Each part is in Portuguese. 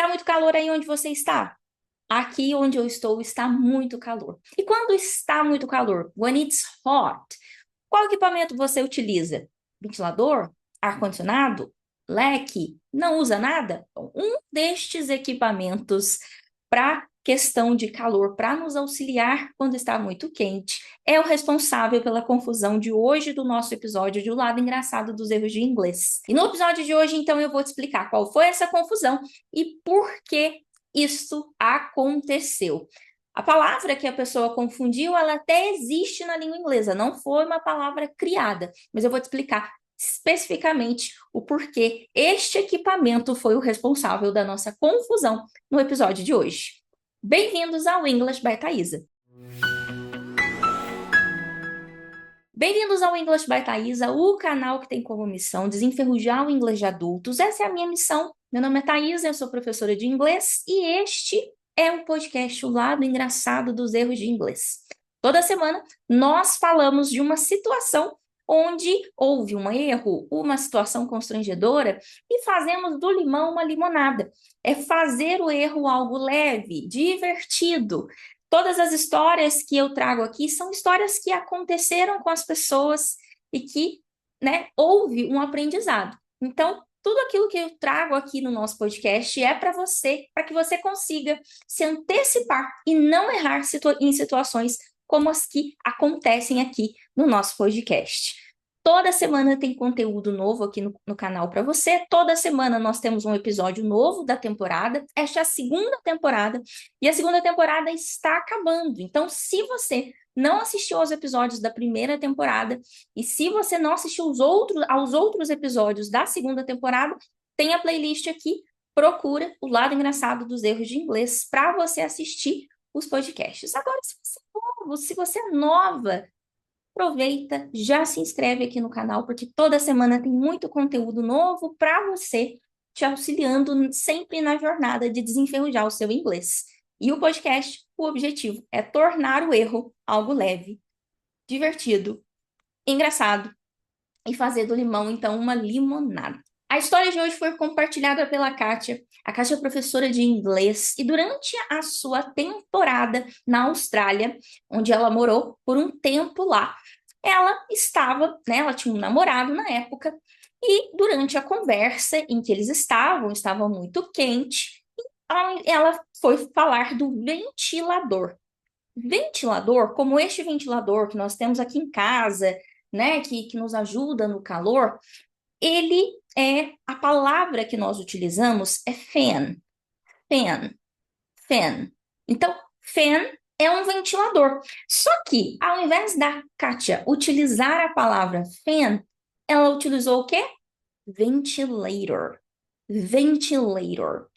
Está muito calor aí onde você está? Aqui onde eu estou está muito calor. E quando está muito calor? When it's hot. Qual equipamento você utiliza? Ventilador? Ar-condicionado? Leque? Não usa nada? Bom, um destes equipamentos para questão de calor, para nos auxiliar quando está muito quente, é o responsável pela confusão de hoje do nosso episódio de O Lado Engraçado dos Erros de Inglês. E no episódio de hoje, então, eu vou te explicar qual foi essa confusão e por que isso aconteceu. A palavra que a pessoa confundiu, ela até existe na língua inglesa, não foi uma palavra criada, mas eu vou te explicar especificamente o porquê este equipamento foi o responsável da nossa confusão no episódio de hoje. Bem-vindos ao English by Thaisa. Bem-vindos ao English by Thaisa, o canal que tem como missão desenferrujar o inglês de adultos. Essa é a minha missão. Meu nome é Thaisa, eu sou professora de inglês e este é o podcast O Lado Engraçado dos Erros de Inglês. Toda semana nós falamos de uma situação onde houve um erro, uma situação constrangedora e fazemos do limão uma limonada. É fazer o erro algo leve, divertido. Todas as histórias que eu trago aqui são histórias que aconteceram com as pessoas e que, né, houve um aprendizado. Então, tudo aquilo que eu trago aqui no nosso podcast é para você, para que você consiga se antecipar e não errar em situações como as que acontecem aqui no nosso podcast. Toda semana tem conteúdo novo aqui no canal para você. Toda semana nós temos um episódio novo da temporada. Esta é a segunda temporada e a segunda temporada está acabando. Então, se você não assistiu aos episódios da primeira temporada e se você não assistiu aos outros episódios da segunda temporada, tem a playlist aqui. Procura O Lado Engraçado dos Erros de Inglês para você assistir os podcasts. Agora, se você é novo, se você é nova, aproveita, já se inscreve aqui no canal, porque toda semana tem muito conteúdo novo para você, te auxiliando sempre na jornada de desenferrujar o seu inglês. E o podcast, o objetivo é tornar o erro algo leve, divertido, engraçado e fazer do limão, então, uma limonada. A história de hoje foi compartilhada pela Kátia. A Kátia é professora de inglês e durante a sua temporada na Austrália, onde ela morou por um tempo lá, ela estava, né, ela tinha um namorado na época e durante a conversa em que eles estava muito quente, ela foi falar do ventilador. Ventilador, como este ventilador que nós temos aqui em casa, né, que nos ajuda no calor, ele a palavra que nós utilizamos é fan, fan, fan. Então, fan é um ventilador. Só que, ao invés da Kátia utilizar a palavra fan, ela utilizou o quê? Ventilator. Ventilator.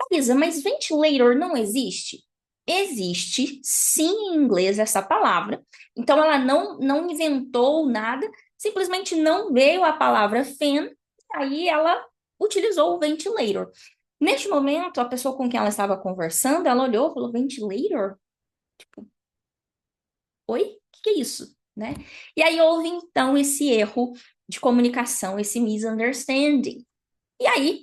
Thaisa, mas ventilator não existe? Existe, sim, em inglês essa palavra. Então, ela não inventou nada, simplesmente não veio a palavra fan, aí ela utilizou o ventilator. Neste momento, a pessoa com quem ela estava conversando, ela olhou e falou, ventilator? Oi? O que é isso? Né? E aí houve, então, esse erro de comunicação, esse misunderstanding. E aí,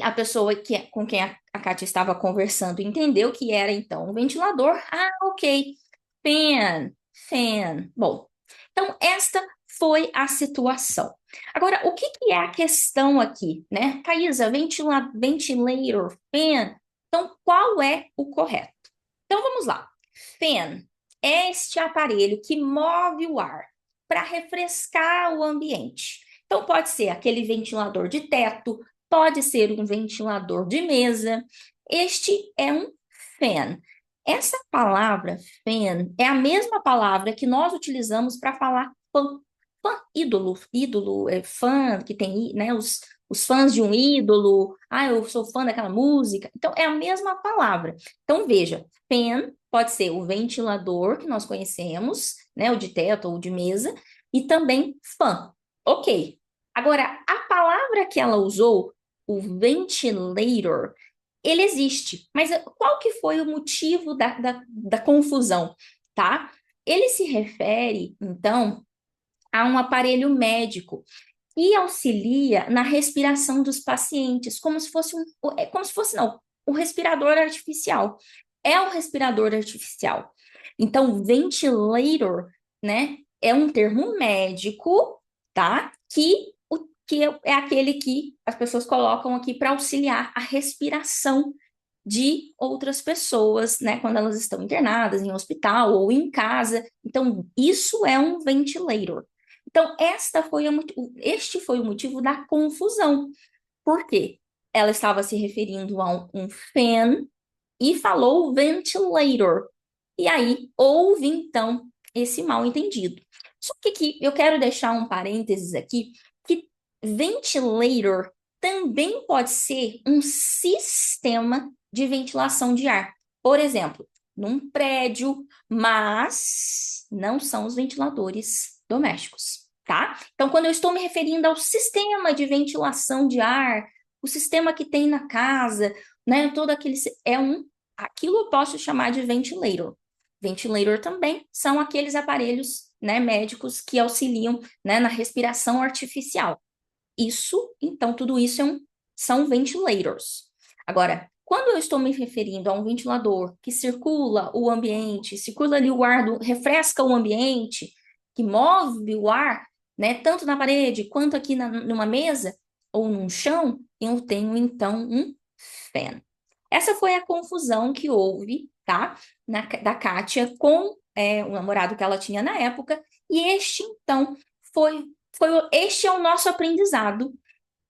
a pessoa com quem a Kátia estava conversando entendeu que era, então, um ventilador. Ah, ok. Fan, fan. Bom, então, esta foi a situação. Agora, o que é a questão aqui, né? Thaisa, ventilator, fan. Então, qual é o correto? Então, vamos lá. Fan é este aparelho que move o ar para refrescar o ambiente. Então, pode ser aquele ventilador de teto, pode ser um ventilador de mesa. Este é um fan. Essa palavra fan é a mesma palavra que nós utilizamos para falar fã. Fã, ídolo, ídolo, fã, que tem, né, os fãs de um ídolo. Ah, eu sou fã daquela música. Então, é a mesma palavra. Então, veja, fan pode ser o ventilador que nós conhecemos, né, o de teto ou de mesa, e também fã. Ok. Agora, a palavra que ela usou, o ventilator, ele existe. Mas qual que foi o motivo da confusão, tá? Ele se refere, então, a um aparelho médico que auxilia na respiração dos pacientes, como se fosse não, o respirador artificial. É o respirador artificial. Então, ventilator, né, é um termo médico, tá? Que é aquele que as pessoas colocam aqui para auxiliar a respiração de outras pessoas, né, quando elas estão internadas em hospital ou em casa. Então, isso é um ventilator. Então, este foi o motivo da confusão. Por quê? Ela estava se referindo a um fan e falou ventilator. E aí houve, então, esse mal-entendido. Só que aqui eu quero deixar um parênteses aqui, que ventilator também pode ser um sistema de ventilação de ar. Por exemplo, num prédio, mas não são os ventiladores domésticos, tá? Então, quando eu estou me referindo ao sistema de ventilação de ar, o sistema que tem na casa, né, todo aquele aquilo eu posso chamar de ventilator. Ventilator também são aqueles aparelhos, né, médicos que auxiliam, né, na respiração artificial. Então, tudo isso são ventilators. Agora, quando eu estou me referindo a um ventilador que circula o ambiente, circula ali o ar, refresca o ambiente, que move o ar, né, tanto na parede quanto aqui numa mesa ou num chão, eu tenho então um fan. Essa foi a confusão que houve, tá? Da Kátia com o namorado que ela tinha na época, e este, então, este é o nosso aprendizado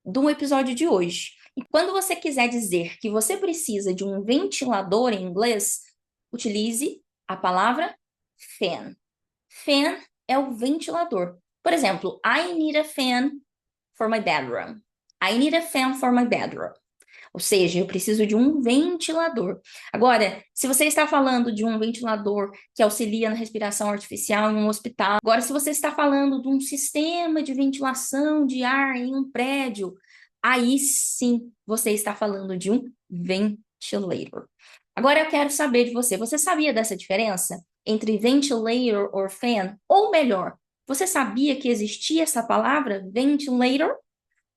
do episódio de hoje. E quando você quiser dizer que você precisa de um ventilador em inglês, utilize a palavra fan. Fan é o ventilador. Por exemplo, I need a fan for my bedroom. I need a fan for my bedroom. Ou seja, eu preciso de um ventilador. Agora, se você está falando de um ventilador que auxilia na respiração artificial em um hospital, agora, se você está falando de um sistema de ventilação de ar em um prédio, aí sim você está falando de um ventilator. Agora eu quero saber de você, você sabia dessa diferença entre ventilator ou fan? Ou melhor, você sabia que existia essa palavra ventilator?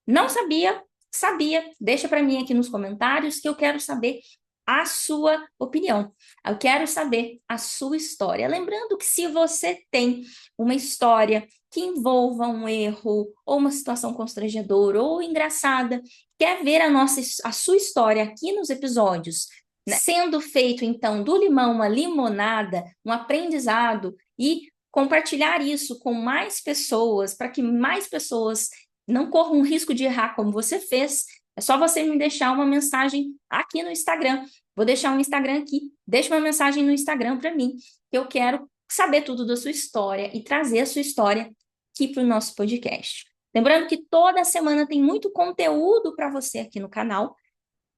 Não sabia? Sabia? Deixa para mim aqui nos comentários que eu quero saber a sua opinião. Eu quero saber a sua história. Lembrando que se você tem uma história que envolva um erro ou uma situação constrangedora ou engraçada, quer ver a sua história aqui nos episódios, né, sendo feito então do limão uma limonada, um aprendizado e compartilhar isso com mais pessoas para que mais pessoas não corra um risco de errar como você fez, é só você me deixar uma mensagem aqui no Instagram. Vou deixar um Instagram aqui. Deixa uma mensagem no Instagram para mim, que eu quero saber tudo da sua história e trazer a sua história aqui para o nosso podcast. Lembrando que toda semana tem muito conteúdo para você aqui no canal.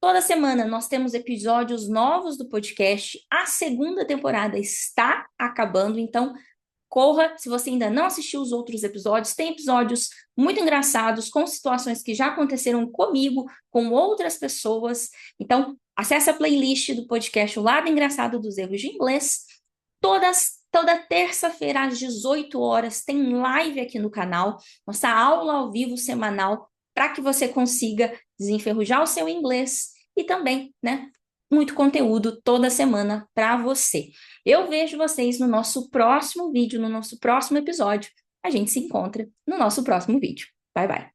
Toda semana nós temos episódios novos do podcast. A segunda temporada está acabando, então corra, se você ainda não assistiu os outros episódios, tem episódios muito engraçados, com situações que já aconteceram comigo, com outras pessoas. Então, acesse a playlist do podcast O Lado Engraçado dos Erros de Inglês. Toda terça-feira, às 18 horas, tem live aqui no canal, nossa aula ao vivo semanal, para que você consiga desenferrujar o seu inglês e também, né, muito conteúdo toda semana para você. Eu vejo vocês no nosso próximo vídeo, no nosso próximo episódio. A gente se encontra no nosso próximo vídeo. Bye, bye.